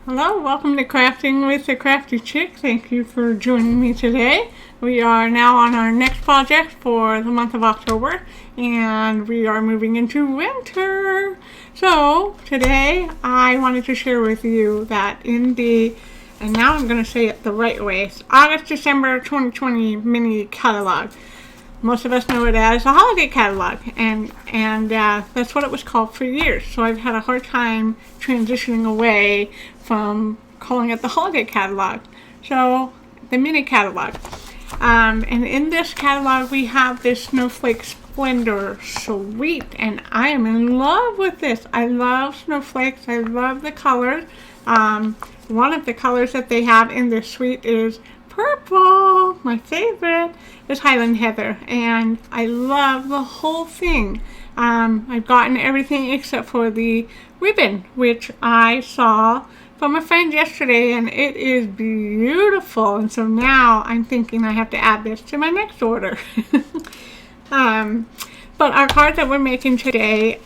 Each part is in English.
Hello, welcome to Crafting with the Crafty Chick. Thank you for joining me today. We are now on our next project for the month of October, and we are moving into winter. So today I wanted to share with you that and now I'm going to say it the right way, it's August-December 2020 mini catalog. Most of us know it as a holiday catalog, and that's what it was called for years. So I've had a hard time transitioning away from calling it the holiday catalog. So the mini catalog. And in this catalog we have this Snowflake Splendor Suite, and I am in love with this. I love snowflakes. I love the colors. One of the colors that they have in this suite is purple. My favorite is Highland Heather, and I love the whole thing. I've gotten everything except for the ribbon, which I saw from a friend yesterday, and it is beautiful. And so now I'm thinking I have to add this to my next order. But our card that we're making today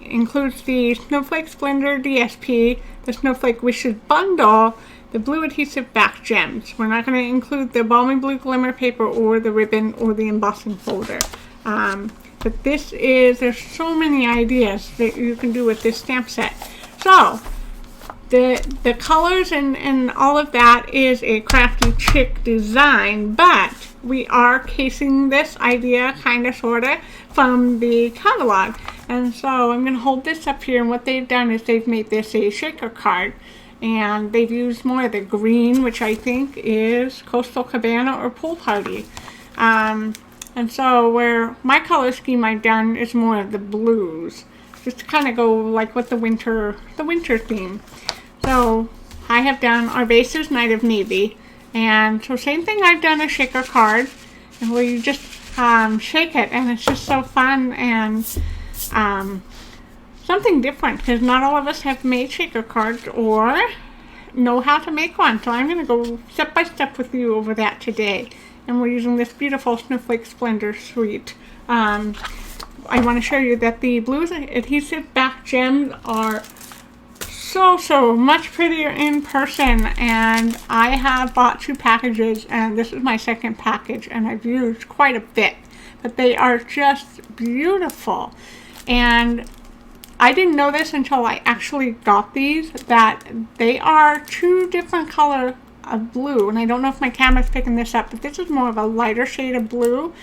includes the Snowflake Splendor DSP, the Snowflake Wishes Bundle, the blue adhesive back gems. We're not going to include the balmy blue glimmer paper or the ribbon or the embossing folder. But there's so many ideas that you can do with this stamp set. So the colors and all of that is a Crafty Chick design, but we are casing this idea kind of sort of from the catalog. And so I'm going to hold this up here, and what they've done is they've made this a shaker card, and they've used more of the green, which I think is Coastal Cabana or Pool Party. And so where my color scheme I've done is more of the blues, just to kind of go like with the winter theme. So I have done, our base is Night of Navy, and so same thing, I've done a shaker card, and where you just shake it, and it's just so fun and something different, because not all of us have made shaker cards or know how to make one. So I'm going to go step by step with you over that today, and we're using this beautiful Snowflake Splendor Suite. I want to show you that the blue adhesive back gems are so much prettier in person, and I have bought 2 packages, and this is my second package, and I've used quite a bit, but they are just beautiful. And I didn't know this until I actually got these, that they are 2 different colors of blue, and I don't know if my camera's picking this up, but this is more of a lighter shade of blue,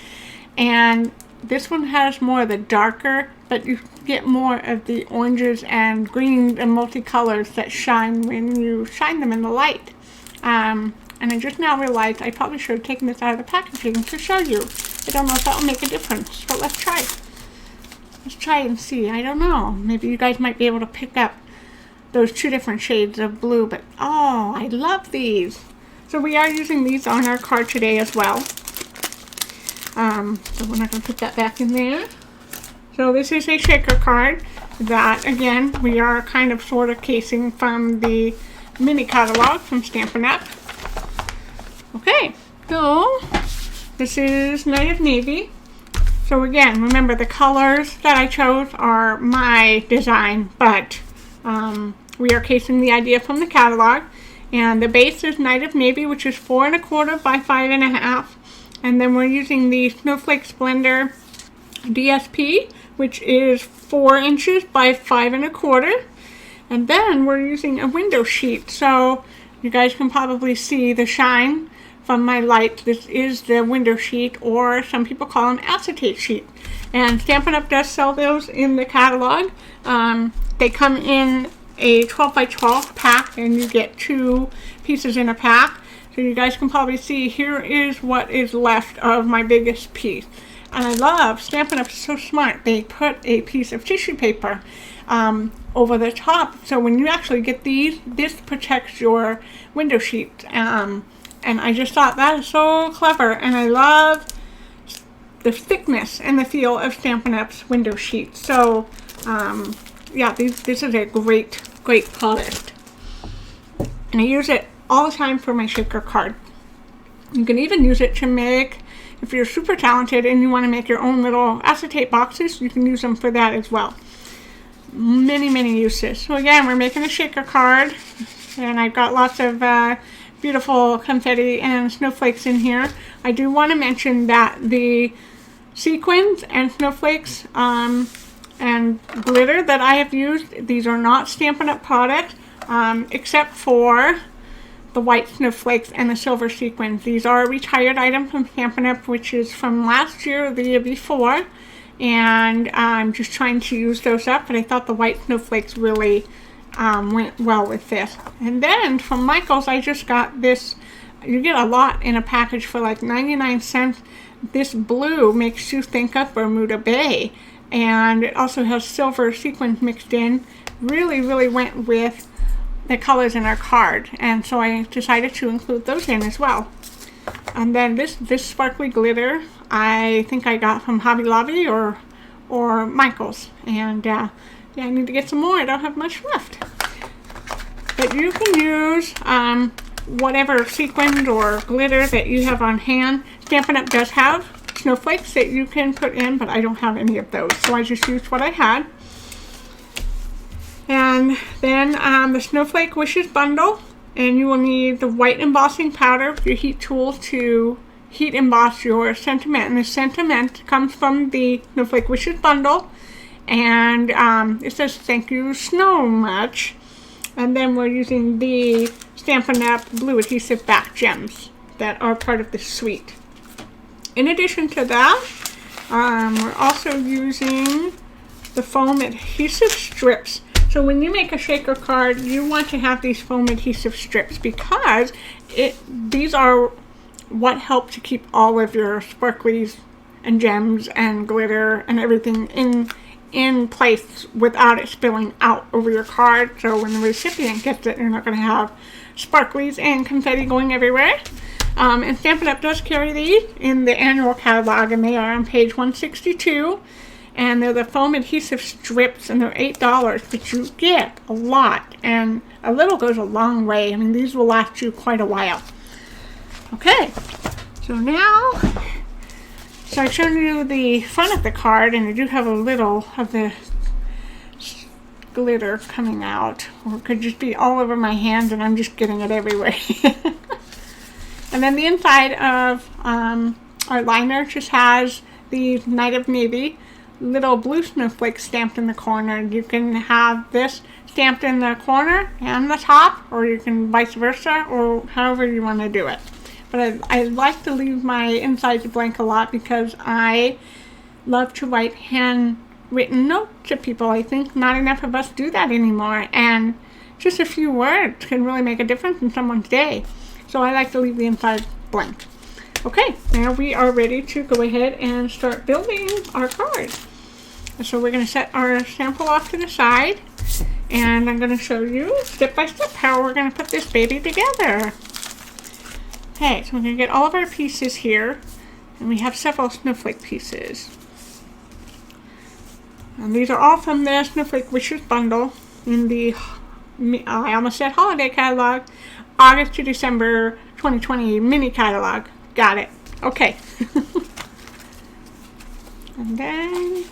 and this one has more of the darker, but you get more of the oranges and greens and multicolors that shine when you shine them in the light. And I just now realized I probably should have taken this out of the packaging to show you. I don't know if that will make a difference, but let's try. Let's try and see. I don't know. Maybe you guys might be able to pick up those 2 different shades of blue, but oh, I love these. So we are using these on our card today as well. So we're not going to put that back in there. So this is a shaker card that, again, we are kind of sort of casing from the mini catalog from Stampin' Up. Okay, so this is Night of Navy. So again, remember the colors that I chose are my design, but we are casing the idea from the catalog. And the base is Night of Navy, which is 4 1/4 by 5 1/2. And then we're using the Snowflake Splendor DSP, which is 4 inches by 5 1/4. And then we're using a window sheet. So you guys can probably see the shine from my light. This is the window sheet, or some people call them acetate sheet. And Stampin' Up! Does sell those in the catalog. They come in a 12 by 12 pack, and you get 2 pieces in a pack. So you guys can probably see here is what is left of my biggest piece. And I love Stampin' Up! So smart. They put a piece of tissue paper over the top. So when you actually get these, this protects your window sheet. And I just thought that is so clever. And I love the thickness and the feel of Stampin' Up's window sheet. So yeah, this is a great product. And I use it all the time for my shaker card. You can even use it to make, if you're super talented and you want to make your own little acetate boxes, you can use them for that as well. Many uses. So again, we're making a shaker card. and I've got lots of beautiful confetti and snowflakes in here. I do want to mention that the sequins and snowflakes and glitter that I have used, these are not Stampin' Up! Products, except for the white snowflakes and the silver sequins. These are a retired item from Stampin' Up!, which is from last year or the year before, and I'm just trying to use those up, but I thought the white snowflakes really went well with this. And then from Michaels, I just got this. You get a lot in a package for like 99 cents. This blue makes you think of Bermuda Bay, and it also has silver sequins mixed in. Really, really went with the colors in our card, and so I decided to include those in as well. And then this sparkly glitter, I think I got from Hobby Lobby or Michaels, and yeah, I need to get some more. I don't have much left, but you can use whatever sequins or glitter that you have on hand. Stampin' Up! Does have snowflakes that you can put in, but I don't have any of those, so I just used what I had. And then the Snowflake Wishes bundle, and you will need the white embossing powder with your heat tool to heat emboss your sentiment. And the sentiment comes from the Snowflake Wishes bundle, and it says thank you so much. And then we're using the Stampin' Up! Blue adhesive back gems that are part of the suite. In addition to that, we're also using the foam adhesive strips. So when you make a shaker card, you want to have these foam adhesive strips because these are what help to keep all of your sparklies and gems and glitter and everything in place without it spilling out over your card. So when the recipient gets it, you're not going to have sparklies and confetti going everywhere. And Stampin' Up! Does carry these in the annual catalog, and they are on page 162. And they're the foam adhesive strips, and they're $8, but you get a lot, and a little goes a long way. I mean, these will last you quite a while. Okay, so now, so I've shown you the front of the card, and I do have a little of the glitter coming out, or it could just be all over my hand, and I'm just getting it everywhere. And then the inside of our liner just has the Night of Navy little blue snowflake stamped in the corner. You can have this stamped in the corner and the top, or you can vice versa, or however you want to do it. But I like to leave my insides blank a lot because I love to write handwritten notes to people. I think not enough of us do that anymore, and just a few words can really make a difference in someone's day. So I like to leave the inside blank. Okay, now we are ready to go ahead and start building our card. So we're going to set our sample off to the side, and I'm going to show you step by step how we're going to put this baby together. Okay, so we're going to get all of our pieces here, and we have several snowflake pieces. And these are all from the Snowflake Wishes bundle in the, I almost said holiday catalog, August to December 2020 mini catalog. Got it. Okay. And then,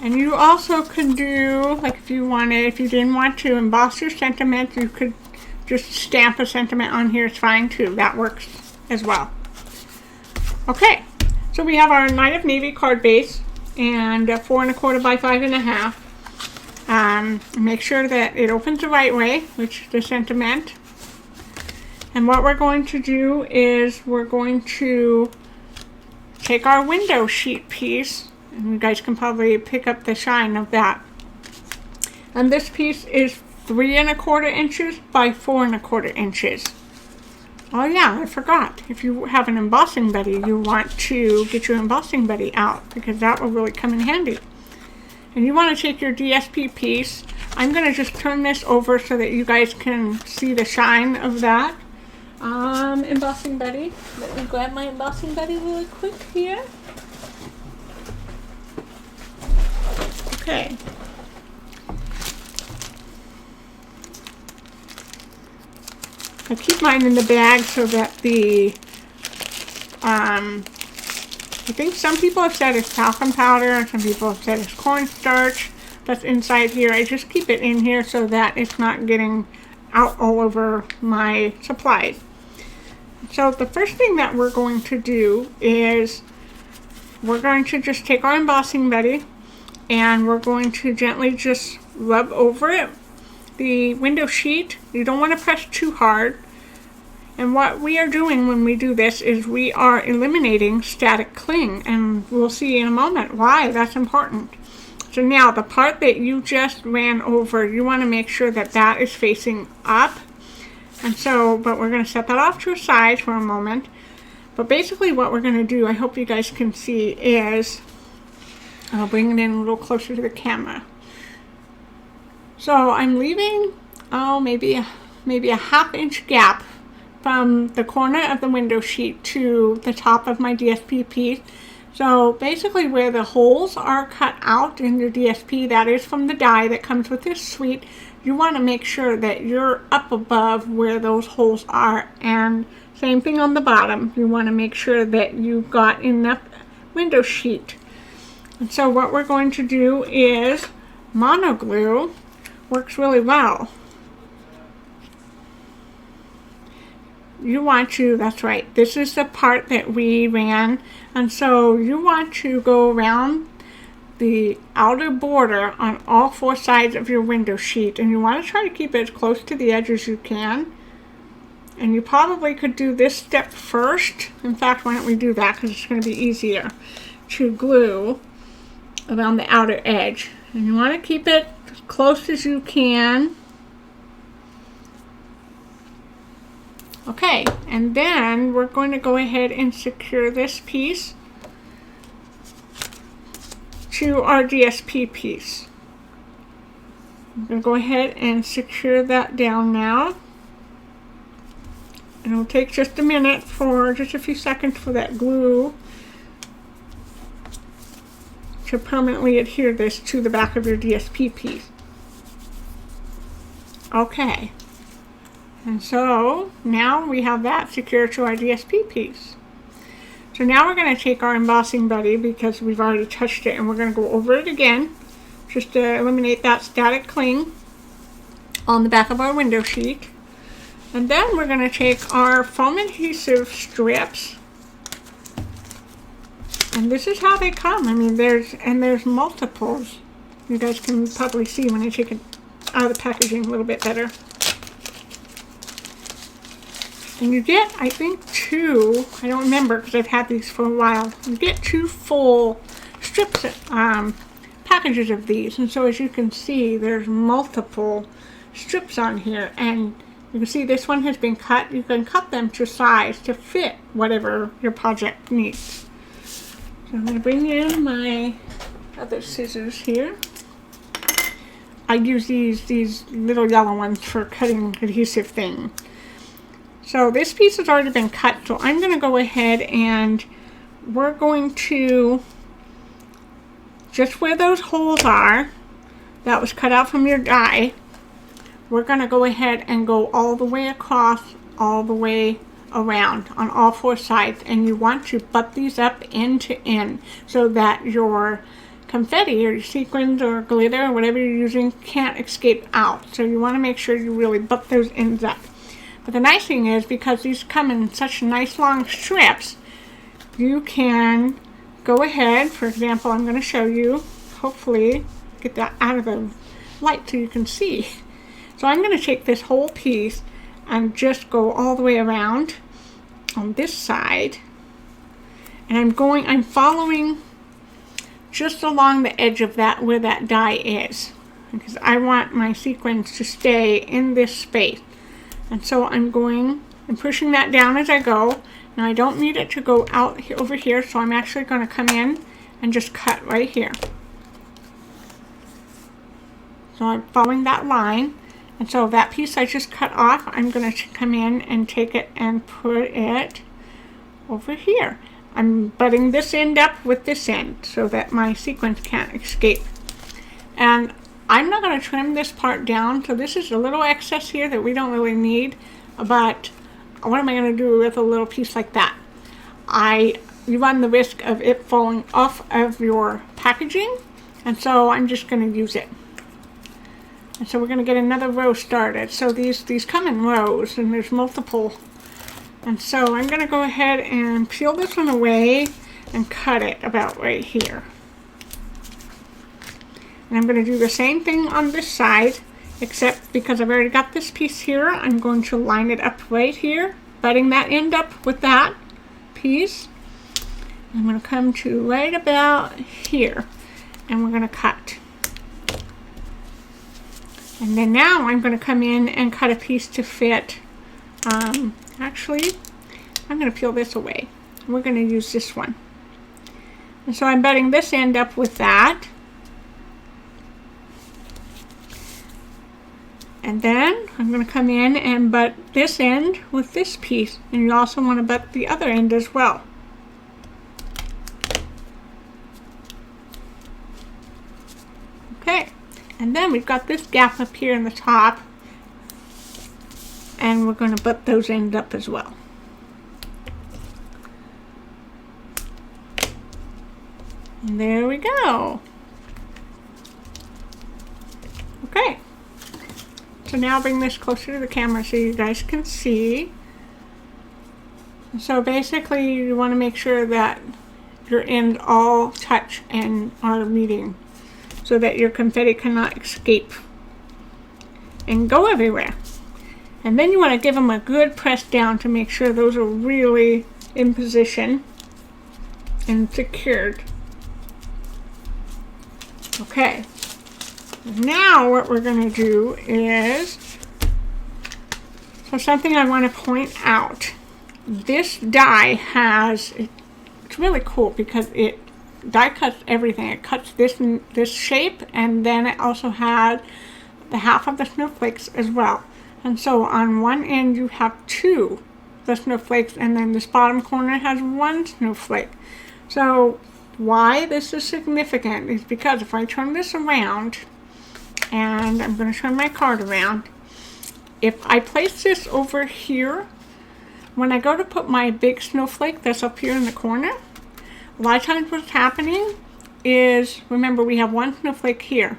and you also could do, like if you didn't want to emboss your sentiment, you could just stamp a sentiment on here. It's fine too. That works as well. Okay. So we have our Night of Navy card base, and 4 1/4 by 5 1/2. Make sure that it opens the right way, which is the sentiment. And what we're going to do is we're going to take our window sheet piece, and you guys can probably pick up the shine of that. And this piece is 3 1/4 inches by 4 1/4 inches. Oh yeah, I forgot. If you have an embossing buddy, you want to get your embossing buddy out, because that will really come in handy. And you want to take your DSP piece. I'm going to just turn this over so that you guys can see the shine of that embossing buddy. Let me grab my embossing buddy really quick here. Okay. I keep mine in the bag so that the, I think some people have said it's talcum powder, some people have said it's cornstarch. that's inside here, I just keep it in here so that it's not getting out all over my supplies. So the first thing that we're going to do is we're going to just take our embossing buddy and we're going to gently just rub over it. The window sheet, you don't want to press too hard. And what we are doing when we do this is we are eliminating static cling, and we'll see in a moment why that's important. So now the part that you just ran over, you want to make sure that that is facing up. And so, but we're going to set that off to a side for a moment. But basically what we're going to do, I hope you guys can see, is I'll bring it in a little closer to the camera. So I'm leaving, maybe a 1/2 inch gap from the corner of the window sheet to the top of my DSP piece. So basically where the holes are cut out in your DSP, that is from the die that comes with this suite, you want to make sure that you're up above where those holes are. And same thing on the bottom, you want to make sure that you've got enough window sheet. And so what we're going to do is mono glue. Works really well. You want to, that's right, this is the part that we ran, and so you want to go around the outer border on all 4 sides of your window sheet, and you want to try to keep it as close to the edge as you can. And you probably could do this step first. In fact, why don't we do that, because it's going to be easier to glue around the outer edge. And you want to keep it as close as you can. Okay, and then we're going to go ahead and secure this piece to our DSP piece. I'm going to go ahead and secure that down now. And it'll take just a minute, for just a few seconds, for that glue to permanently adhere this to the back of your DSP piece. Okay. And so now we have that secured to our DSP piece. So now we're going to take our embossing buddy, because we've already touched it, and we're going to go over it again just to eliminate that static cling on the back of our window sheet. And then we're going to take our foam adhesive strips, and this is how they come. I mean, there's multiples. You guys can probably see when I take it out of the packaging a little bit better. And you get, I think, 2, I don't remember because I've had these for a while, you get 2 full strips, packages of these. And so as you can see, there's multiple strips on here. And you can see this one has been cut. You can cut them to size to fit whatever your project needs. So I'm going to bring in my other scissors here. I use these little yellow ones for cutting adhesive things. So this piece has already been cut, so I'm going to go ahead and we're going to, just where those holes are, that was cut out from your die, we're going to go ahead and go all the way across, all the way around on all 4 sides. And you want to butt these up end to end so that your confetti or your sequins or glitter or whatever you're using can't escape out. So you want to make sure you really butt those ends up. But the nice thing is, because these come in such nice long strips, you can go ahead, for example, I'm going to show you, hopefully get that out of the light so you can see. So I'm going to take this whole piece and just go all the way around on this side. And I'm following just along the edge of that, where that die is, because I want my sequins to stay in this space. And so I'm pushing that down as I go. Now I don't need it to go out over here, so I'm actually going to come in and just cut right here. So I'm following that line. And so that piece I just cut off, I'm going to come in and take it and put it over here. I'm butting this end up with this end so that my sequins can't escape. And I'm not going to trim this part down, so this is a little excess here that we don't really need, but what am I going to do with a little piece like that? You run the risk of it falling off of your packaging, And so I'm just going to use it. And so we're going to get another row started. So these come in rows, and there's multiple. And so I'm going to go ahead and peel this one away and cut it about right here. And I'm going to do the same thing on this side, except because I've already got this piece here, I'm going to line it up right here, butting that end up with that piece. I'm going to come to right about here, and we're going to cut. And then now I'm going to come in and cut a piece to fit. Actually, I'm going to peel this away. We're going to use this one. And so I'm butting this end up with that. And then I'm going to come in and butt this end with this piece. And you also want to butt the other end as well. Okay. And then we've got this gap up here in the top, and we're going to butt those ends up as well. And there we go. Okay. So now I'll bring this closer to the camera so you guys can see. So basically you want to make sure that your ends all touch and are meeting, so that your confetti cannot escape and go everywhere. And then you want to give them a good press down to make sure those are really in position and secured. Okay, now what we're going to do is, so something I want to point out. This die has, it's really cool because it die cuts everything. It cuts this shape, and then it also had the half of the snowflakes as well. And so on one end you have two the snowflakes, and then this bottom corner has one snowflake. So why this is significant is because if I turn this around, and I'm going to turn my card around, if I place this over here, when I go to put my big snowflake that's up here in the corner, a lot of times what's happening is, remember, we have one snowflake here.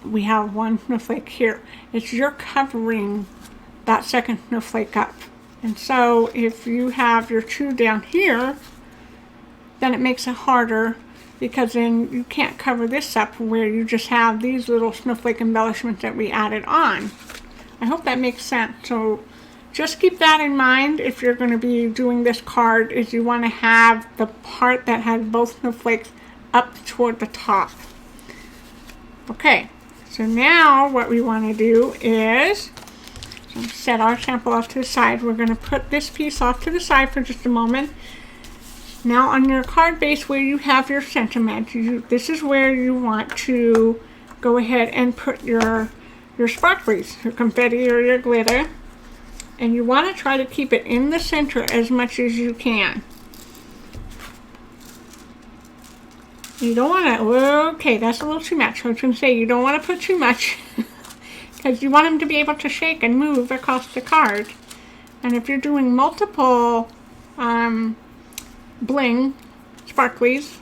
We have one snowflake here. It's you're covering that second snowflake up. And so if you have your two down here, then it makes it harder, because then you can't cover this up where you just have these little snowflake embellishments that we added on. I hope that makes sense. So just keep that in mind if you're going to be doing this card, is you want to have the part that has both snowflakes up toward the top. Okay, so now what we want to do is set our sample off to the side. We're going to put this piece off to the side for just a moment. Now on your card base where you have your sentiment, this is where you want to go ahead and put your sparklies, your confetti or your glitter. And you want to try to keep it in the center as much as you can. You don't want to, okay, that's a little too much. I was going to say you don't want to put too much because you want them to be able to shake and move across the card. And if you're doing multiple bling sparklies,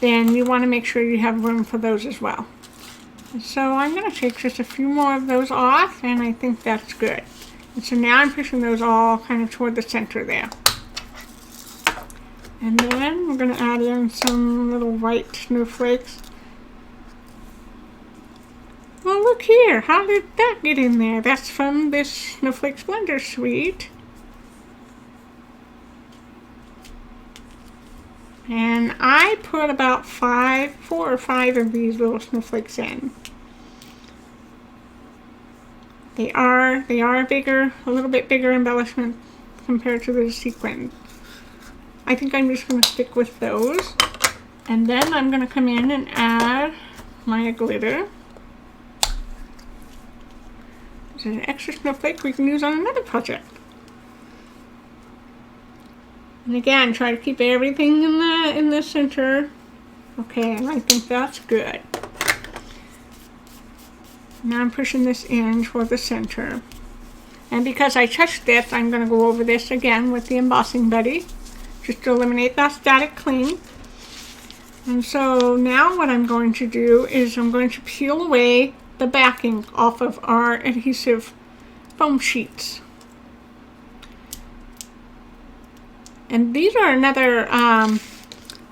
then you want to make sure you have room for those as well. So I'm going to take just a few more of those off, and I think that's good. And so now I'm pushing those all kind of toward the center there. And then we're going to add in some little white snowflakes. Well, look here. How did that get in there? That's from this Snowflake Splendor Suite. And I put about 4 or 5 of these little snowflakes in. They are bigger, a little bit bigger embellishment compared to the sequin. I think I'm just going to stick with those. And then I'm going to come in and add my glitter. This is an extra snowflake we can use on another project. And again, try to keep everything in the center. Okay, and I think that's good. Now I'm pushing this in toward the center. And because I touched this, I'm going to go over this again with the embossing buddy, just to eliminate that static cling. And so now what I'm going to do is I'm going to peel away the backing off of our adhesive foam sheets. And these are another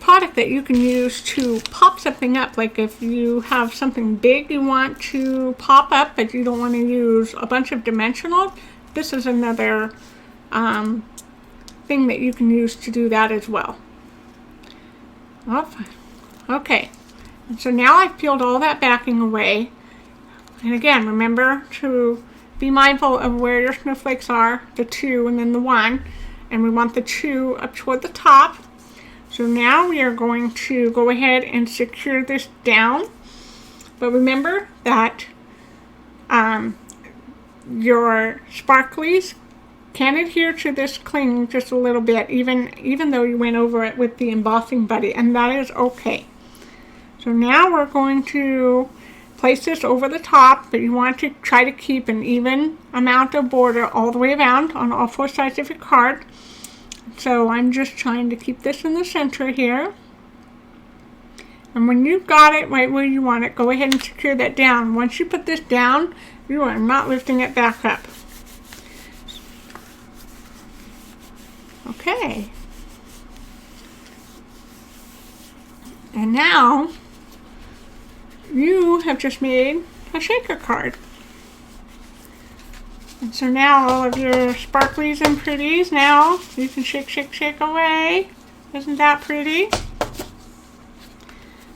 product that you can use to pop something up. Like if you have something big you want to pop up but you don't want to use a bunch of dimensional, this is another thing that you can use to do that as well. Okay, and so now I've peeled all that backing away. And again, remember to be mindful of where your snowflakes are, the 2 and then the 1. And we want the 2 up toward the top. So now we are going to go ahead and secure this down. But remember that your sparklies can adhere to this cling just a little bit, even though you went over it with the embossing buddy, and that is okay. So now we're going to place this over the top, but you want to try to keep an even amount of border all the way around on all 4 sides of your card. So I'm just trying to keep this in the center here. And when you've got it right where you want it, go ahead and secure that down. Once you put this down, you are not lifting it back up. Okay. And now you have just made a shaker card. And so now all of your sparklies and pretties, now you can shake, shake, shake away. Isn't that pretty?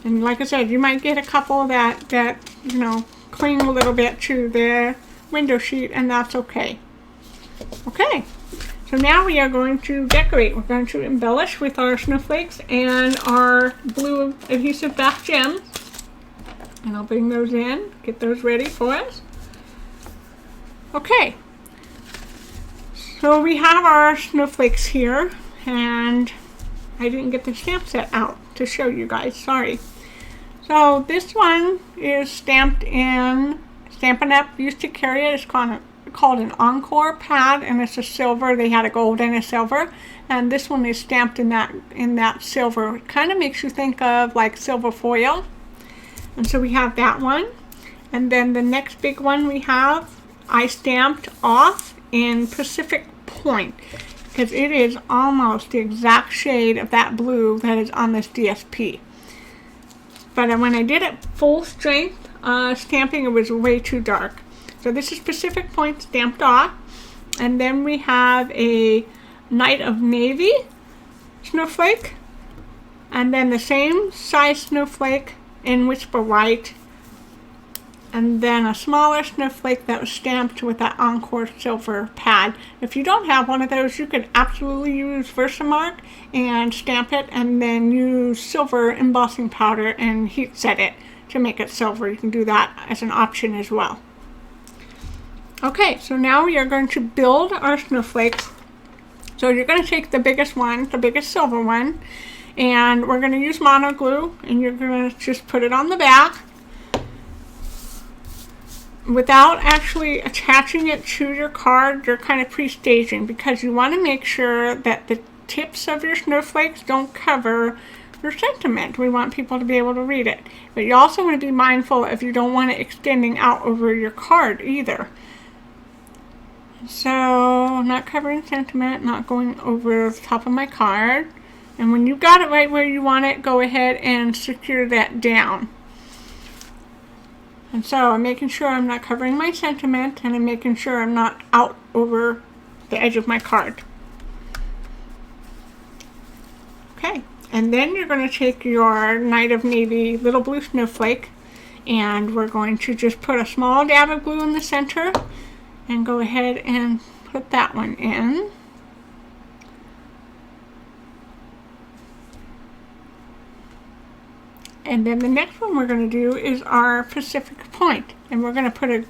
And like I said, you might get a couple that you know, cling a little bit to the window sheet, and that's okay. Okay, so now we are going to decorate. We're going to embellish with our snowflakes and our blue adhesive back gems. And I'll bring those in, get those ready for us. Okay, so we have our snowflakes here, and I didn't get the stamp set out to show you guys, sorry. So this one is stamped in Stampin' Up! Used to carry it. It's called an Encore pad, and it's a silver. They had a gold and a silver, and this one is stamped in that silver. It kind of makes you think of like silver foil. And so we have that one, and then the next big one we have, I stamped off in Pacific Point because it is almost the exact shade of that blue that is on this DSP. But when I did it full strength stamping, it was way too dark. So this is Pacific Point stamped off. And then we have a Night of Navy snowflake. And then the same size snowflake in Whisper White. And then a smaller snowflake that was stamped with that Encore silver pad. If you don't have one of those, you could absolutely use Versamark and stamp it, and then use silver embossing powder and heat set it to make it silver. You can do that as an option as well. Okay, so now we are going to build our snowflakes. So you're going to take the biggest one, the biggest silver one, and we're going to use mono glue, and you're going to just put it on the back without actually attaching it to your card. You're kind of pre-staging, because you want to make sure that the tips of your snowflakes don't cover your sentiment. We want people to be able to read it. But you also want to be mindful if you don't want it extending out over your card either. So, not covering sentiment, not going over the top of my card. And when you've got it right where you want it, go ahead and secure that down. And so I'm making sure I'm not covering my sentiment, and I'm making sure I'm not out over the edge of my card. Okay, and then you're going to take your Night of Navy little blue snowflake, and we're going to just put a small dab of glue in the center and go ahead and put that one in. And then the next one we're going to do is our Pacific Point, and we're going to put a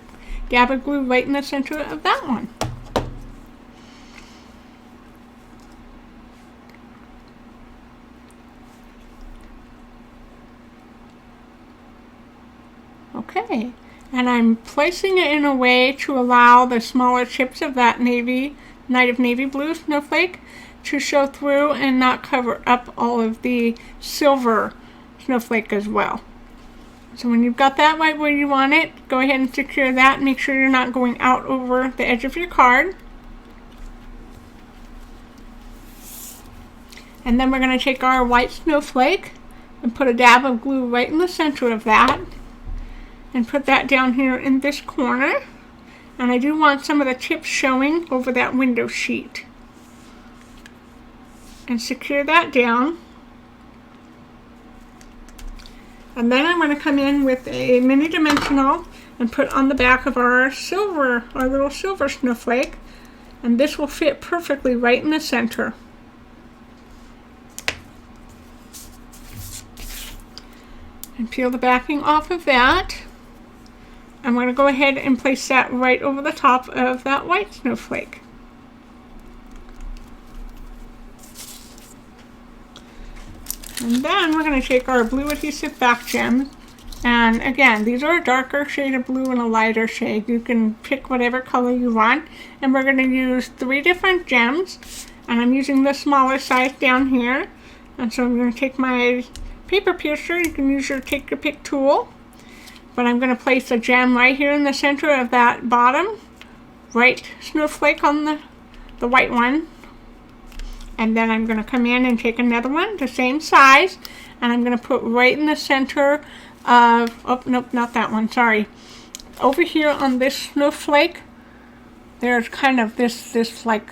dab of glue right in the center of that one. Okay, and I'm placing it in a way to allow the smaller chips of that Night of Navy blue snowflake to show through and not cover up all of the silver snowflake as well. So when you've got that right where you want it, go ahead and secure that. Make sure you're not going out over the edge of your card. And then we're going to take our white snowflake and put a dab of glue right in the center of that. And put that down here in this corner. And I do want some of the tips showing over that window sheet. And secure that down. And then I'm going to come in with a mini dimensional and put on the back of our little silver snowflake. And this will fit perfectly right in the center. And peel the backing off of that. I'm going to go ahead and place that right over the top of that white snowflake. And then we're going to take our blue adhesive back gems, and again, these are a darker shade of blue and a lighter shade. You can pick whatever color you want, and we're going to use 3 different gems, and I'm using the smaller size down here. And so I'm going to take my paper piercer. You can use your take your pick tool, but I'm going to place a gem right here in the center of that bottom right snowflake on the white one. And then I'm going to come in and take another one, the same size, and I'm going to put right in the center of, oh, nope, not that one, sorry. Over here on this snowflake, there's kind of this like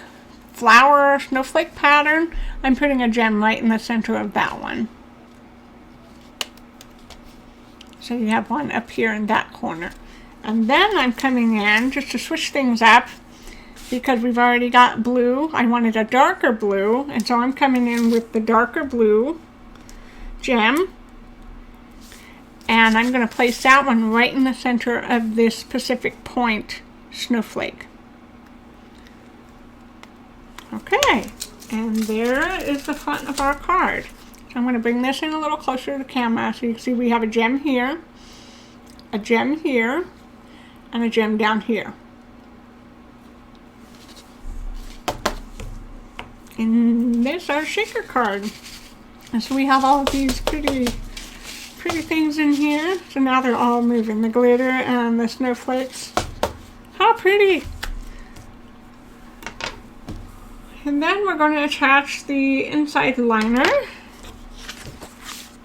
flower snowflake pattern. I'm putting a gem right in the center of that one. So you have one up here in that corner. And then I'm coming in just to switch things up. Because we've already got blue, I wanted a darker blue, and so I'm coming in with the darker blue gem. And I'm going to place that one right in the center of this Pacific Point snowflake. Okay, and there is the front of our card. So I'm going to bring this in a little closer to the camera so you can see we have a gem here, and a gem down here. And there's our shaker card. And so we have all of these pretty things in here. So now they're all moving. The glitter and the snowflakes. How pretty! And then we're going to attach the inside liner.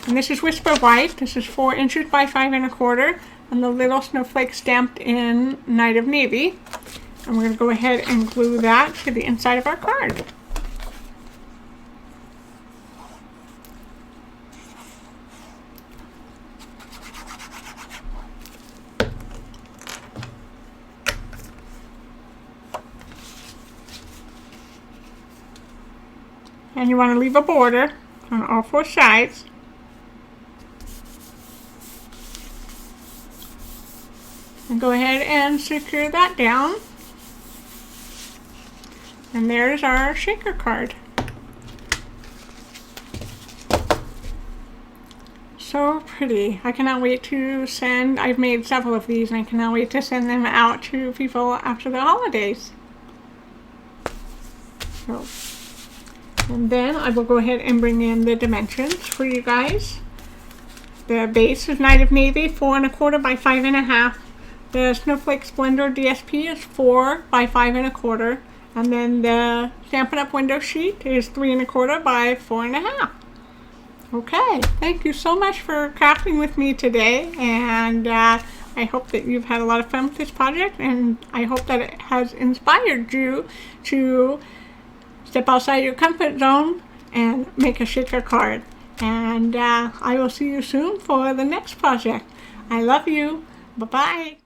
And this is Whisper White. This is 4 inches by 5 1/4. And the little snowflake stamped in Night of Navy. And we're going to go ahead and glue that to the inside of our card. And you want to leave a border on all 4 sides. And go ahead and secure that down. And there's our shaker card. So pretty. I cannot wait to send, I've made several of these and I cannot wait to send them out to people after the holidays. So. And then I will go ahead and bring in the dimensions for you guys. The base is Night of Navy, 4 1/4 by 5 1/2. The Snowflake Splendor DSP is 4 by 5 1/4. And then the Stampin' Up! Window sheet is 3 1/4 by 4 1/2. Okay, thank you so much for crafting with me today. And I hope that you've had a lot of fun with this project. And I hope that it has inspired you to step outside your comfort zone and make a shaker card. And I will see you soon for the next project. I love you. Bye-bye.